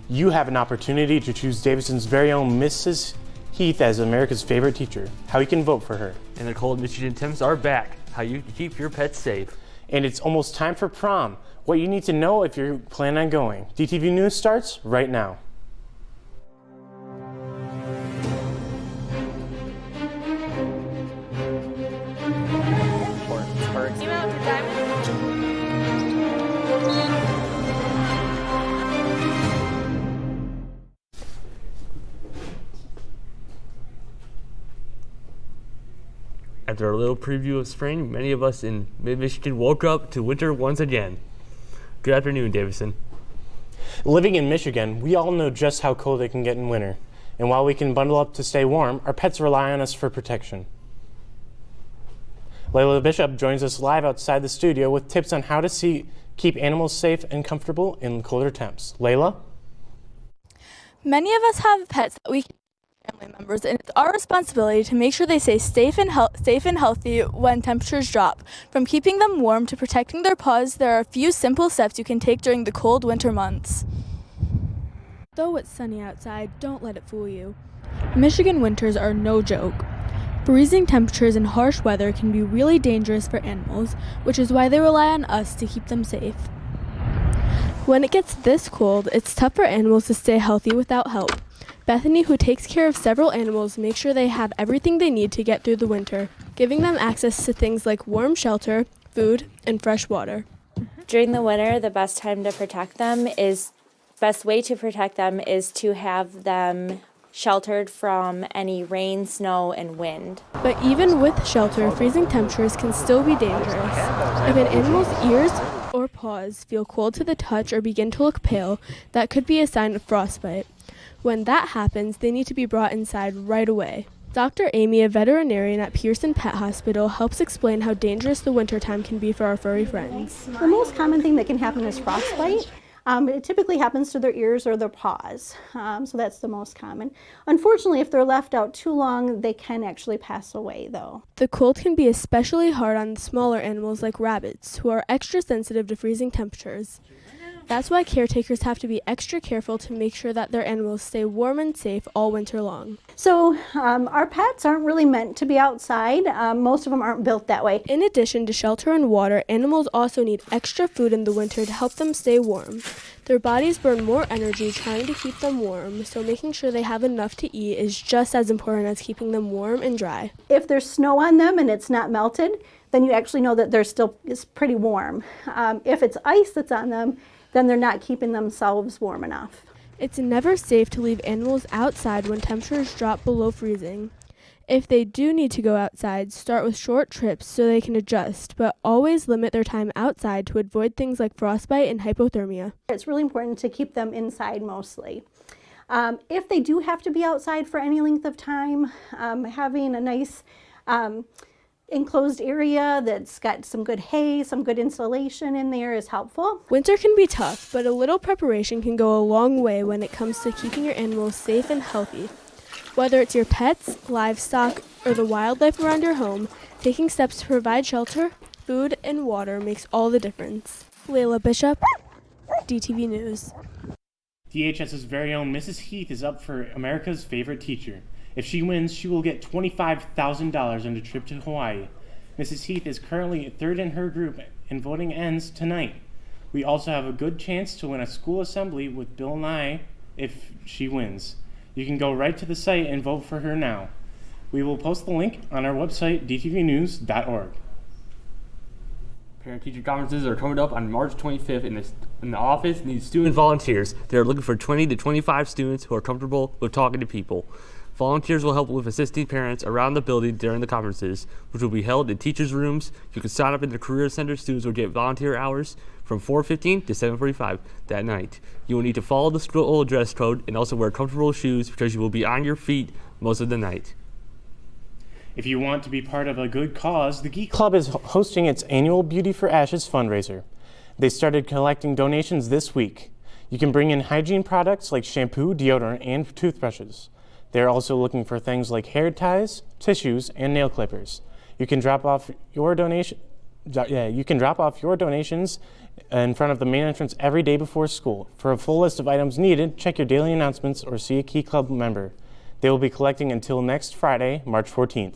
You have an opportunity to choose Davidson's very own Mrs. Heath as America's favorite teacher. How you can vote for her. And the cold Michigan temps are back. How you can keep your pets safe. And it's almost time for prom. What you need to know if you plan on going. DTV News starts right now. After a little preview of spring, many of us in mid-Michigan woke up to winter once again. Good afternoon, Davidson. Living in Michigan, we all know just how cold it can get in winter. And while we can bundle up to stay warm, our pets rely on us for protection. Layla Bishop joins us live outside the studio with tips on how to keep animals safe and comfortable in colder temps. Layla? Many of us have pets that we can family members, and it's our responsibility to make sure they stay safe and healthy when temperatures drop. From keeping them warm to protecting their paws, there are a few simple steps you can take during the cold winter months. Though it's sunny outside, don't let it fool you. Michigan winters are no joke. Freezing temperatures and harsh weather can be really dangerous for animals, which is why they rely on us to keep them safe. When it gets this cold, it's tough for animals to stay healthy without help. Bethany, who takes care of several animals, makes sure they have everything they need to get through the winter, giving them access to things like warm shelter, food, and fresh water. During the winter, the best way to protect them is to have them sheltered from any rain, snow, and wind. But even with shelter, freezing temperatures can still be dangerous. If an animal's ears or paws feel cold to the touch or begin to look pale, that could be a sign of frostbite. When that happens, they need to be brought inside right away. Dr. Amy, a veterinarian at Pearson Pet Hospital, helps explain how dangerous the wintertime can be for our furry friends. The most common thing that can happen is frostbite. It typically happens to their ears or their paws, so that's the most common. Unfortunately, if they're left out too long, they can actually pass away, though. The cold can be especially hard on the smaller animals like rabbits, who are extra sensitive to freezing temperatures. That's why caretakers have to be extra careful to make sure that their animals stay warm and safe all winter long. So our pets aren't really meant to be outside. Most of them aren't built that way. In addition to shelter and water, animals also need extra food in the winter to help them stay warm. Their bodies burn more energy trying to keep them warm, so making sure they have enough to eat is just as important as keeping them warm and dry. If there's snow on them and it's not melted, then you actually know that it's pretty warm. If it's ice that's on them, then they're not keeping themselves warm enough. It's never safe to leave animals outside when temperatures drop below freezing. If they do need to go outside, start with short trips so they can adjust, but always limit their time outside to avoid things like frostbite and hypothermia. It's really important to keep them inside mostly. If they do have to be outside for any length of time, having a nice enclosed area that's got some good hay, some good insulation in there is helpful. Winter can be tough, but a little preparation can go a long way when it comes to keeping your animals safe and healthy. Whether it's your pets, livestock, or the wildlife around your home, taking steps to provide shelter, food, and water makes all the difference. Layla Bishop, DTV News. DHS's very own Mrs. Heath is up for America's favorite teacher. If she wins, she will get $25,000 on a trip to Hawaii. Mrs. Heath is currently third in her group, and voting ends tonight. We also have a good chance to win a school assembly with Bill Nye if she wins. You can go right to the site and vote for her now. We will post the link on our website, dtvnews.org. Parent-teacher conferences are coming up on March 25th, and the office needs student volunteers. They are looking for 20 to 25 students who are comfortable with talking to people. Volunteers will help with assisting parents around the building during the conferences, which will be held in teachers' rooms. You can sign up in the Career Center. Students will get volunteer hours from 4:15 to 7:45 that night. You will need to follow the school dress code and also wear comfortable shoes because you will be on your feet most of the night. If you want to be part of a good cause, the Geek Club is hosting its annual Beauty for Ashes fundraiser. They started collecting donations this week. You can bring in hygiene products like shampoo, deodorant, and toothbrushes. They're also looking for things like hair ties, tissues, and nail clippers. You can drop off your donation you can drop off your donations in front of the main entrance every day before school. For a full list of items needed, check your daily announcements or see a Key Club member. They will be collecting until next Friday, March 14th.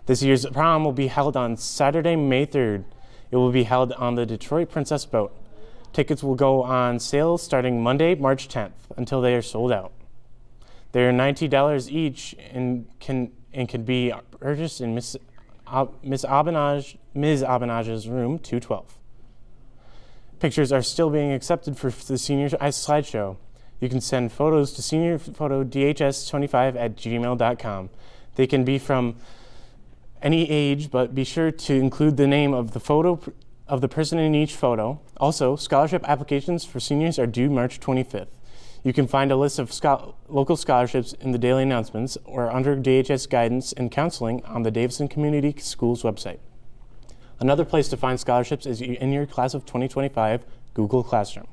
This year's prom will be held on Saturday, May 3rd. It will be held on the Detroit Princess boat. Tickets will go on sale starting Monday, March 10th, until they are sold out. They are $90 each and can be purchased in Ms. Abanage's room 212. Pictures are still being accepted for the senior slideshow. You can send photos to seniorphotodhs25@gmail.com. They can be from any age, but be sure to include the name of the photo of the person in each photo. Also, scholarship applications for seniors are due March 25th. You can find a list of local scholarships in the daily announcements or under DHS guidance and counseling on the Davison Community Schools website. Another place to find scholarships is in your class of 2025 Google Classroom.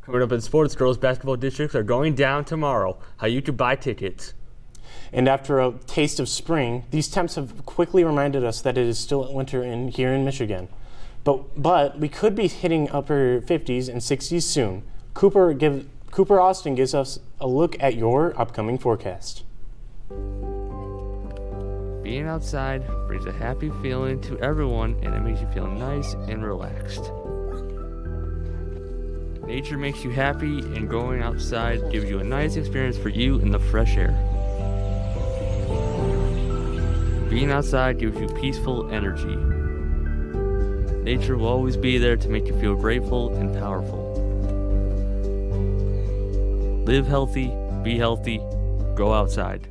Coming up in sports, girls basketball districts are going down tomorrow. How you can buy tickets. And after a taste of spring, these temps have quickly reminded us that it is still winter here in Michigan. But we could be hitting upper 50s and 60s soon. Cooper Austin gives us a look at your upcoming forecast. Being outside brings a happy feeling to everyone, and it makes you feel nice and relaxed. Nature makes you happy, and going outside gives you a nice experience for you in the fresh air. Being outside gives you peaceful energy. Nature will always be there to make you feel grateful and powerful. Live healthy, be healthy, go outside.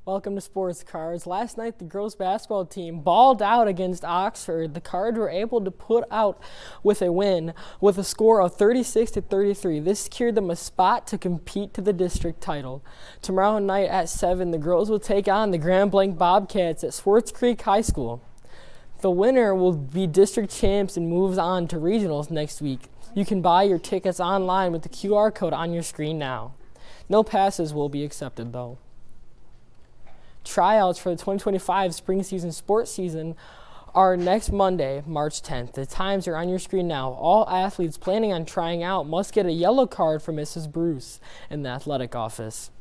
Welcome to Sports Cards. Last night, the girls basketball team balled out against Oxford. The Cards were able to put out with a win with a score of 36-33. This secured them a spot to compete to the district title. Tomorrow night at 7, the girls will take on the Grand Blanc Bobcats at Swartz Creek High School. The winner will be district champs and moves on to regionals next week. You can buy your tickets online with the QR code on your screen now. No passes will be accepted, though. Tryouts for the 2025 spring season sports season are next Monday, March 10th. The times are on your screen now. All athletes planning on trying out must get a yellow card from Mrs. Bruce in the athletic office.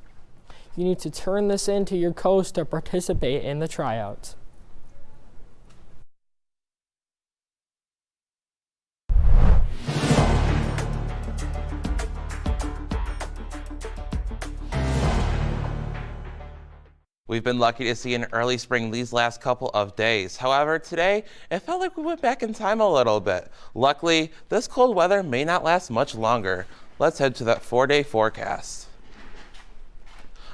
You need to turn this in to your coach to participate in the tryouts. We've been lucky to see an early spring these last couple of days. However, today, it felt like we went back in time a little bit. Luckily, this cold weather may not last much longer. Let's head to that 4-day forecast.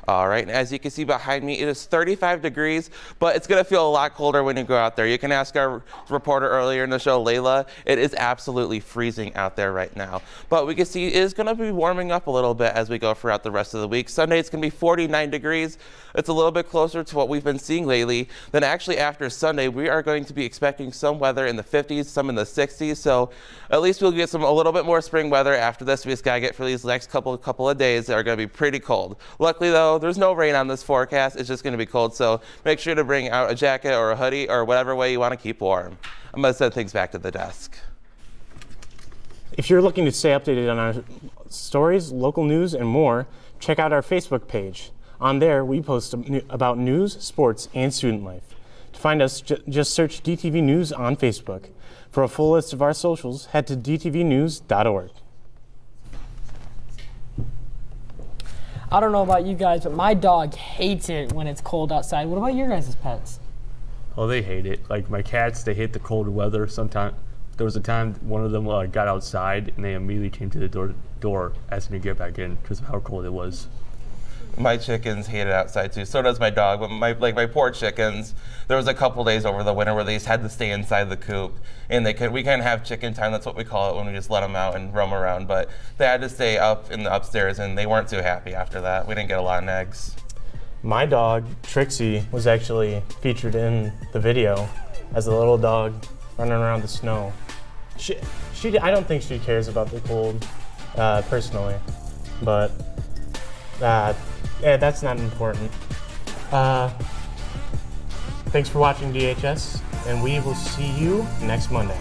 All right, and as you can see behind me, it is 35 degrees, but it's going to feel a lot colder when you go out there. You can ask our reporter earlier in the show, Layla. It is absolutely freezing out there right now. But we can see it is going to be warming up a little bit as we go throughout the rest of the week. Sunday, it's going to be 49 degrees. It's a little bit closer to what we've been seeing lately. Then actually after Sunday, we are going to be expecting some weather in the 50s, some in the 60s. So at least we'll get a little bit more spring weather after this. We just got to get for these next couple of days that are going to be pretty cold. Luckily, though, there's no rain on this forecast. It's just going to be cold, so make sure to bring out a jacket or a hoodie or whatever way you want to keep warm. I'm going to send things back to the desk. If you're looking to stay updated on our stories, local news, and more, check out our Facebook page. On there, we post about news, sports, and student life. To find us, just search DTV News on Facebook. For a full list of our socials, head to dtvnews.org. I don't know about you guys, but my dog hates it when it's cold outside. What about your guys' pets? Oh, they hate it. Like my cats, they hate the cold weather. Sometimes there was a time one of them got outside and they immediately came to the door asking me to get back in because of how cold it was. My chickens hate it outside too. So does my dog. But my poor chickens. There was a couple days over the winter where they just had to stay inside the coop, and we couldn't have chicken time. That's what we call it when we just let them out and roam around. But they had to stay up in the upstairs, and they weren't too happy after that. We didn't get a lot of eggs. My dog, Trixie, was actually featured in the video as a little dog running around the snow. I don't think she cares about the cold, personally, but yeah, that's not important. Thanks for watching DHS, and we will see you next Monday.